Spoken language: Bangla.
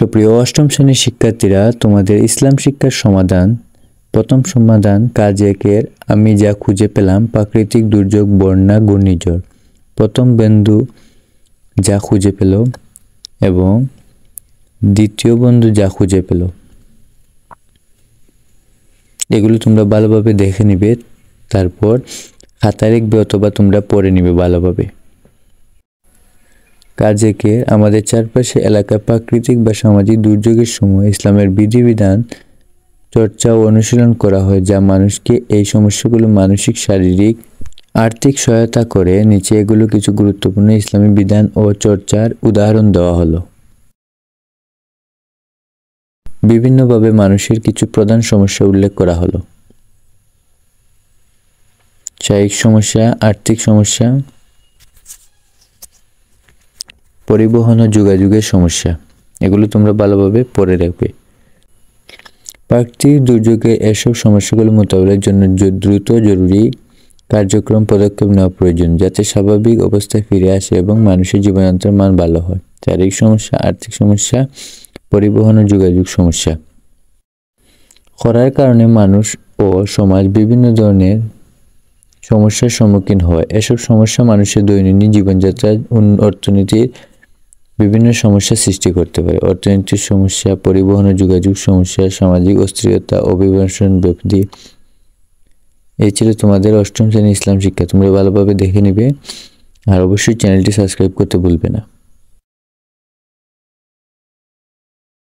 সুপ্রিয় অষ্টম শ্রেণীর শিক্ষার্থীরা, তোমাদের ইসলাম শিক্ষার সমাধান। প্রথম সমাধান কাজ একের আমি যা খুঁজে পেলাম, প্রাকৃতিক দুর্যোগ, বন্যা, ঘূর্ণিঝড়। প্রথম বন্ধু যা খুঁজে পেল এবং দ্বিতীয় বন্ধু যা খুঁজে পেল, এগুলো তোমরা ভালোভাবে দেখে নিবে, তারপর খাতায় লিখবে অথবা তোমরা পড়ে নিবে ভালোভাবে। কাজ একে আমাদের চারপাশে এলাকায় প্রাকৃতিক বা সামাজিক দুর্যোগের সময় ইসলামের বিধিবিধান চর্চা ও অনুশীলন করা হয়, যা মানুষকে এই সমস্যাগুলো মানসিক, শারীরিক, আর্থিক সহায়তা করে। নিচে এগুলো কিছু গুরুত্বপূর্ণ ইসলামী বিধান ও চর্চার উদাহরণ দেওয়া হলো। বিভিন্নভাবে মানুষের কিছু প্রধান সমস্যা উল্লেখ করা হলো। শারীরিক সমস্যা, আর্থিক সমস্যা, পরিবহন ও যোগাযোগের সমস্যা। এগুলো তোমরা ভালোভাবে পড়ে রাখবে। প্রাকৃতিক দুর্যোগে এসব সমস্যাগুলো মোকাবিলার জন্য দ্রুত জরুরি কার্যক্রম পদক্ষেপ নেওয়া প্রয়োজন, যাতে স্বাভাবিক অবস্থায় ফিরে আসে এবং মানুষের জীবনযাত্রার মান ভালো হয়। শারীরিক সমস্যা, আর্থিক সমস্যা, পরিবহন ও যোগাযোগ সমস্যা। খরার কারণে মানুষ ও সমাজ বিভিন্ন ধরনের সমস্যার সম্মুখীন হয়। এসব সমস্যা মানুষের দৈনন্দিন জীবনযাত্রার অর্থনীতির বিভিন্ন সমস্যা সৃষ্টি করতে পারে। অর্থনৈতিক সমস্যা, পরিবহন ও যোগাযোগ সমস্যা, সামাজিক অস্থিরতা, অভিবাসন, ব্যক্তি। এই ছিল তোমাদের অষ্টম শ্রেণীর ইসলাম শিক্ষা। তোমরা ভালোভাবে দেখে নিবে আর অবশ্যই চ্যানেলটি সাবস্ক্রাইব করতে ভুলবে না।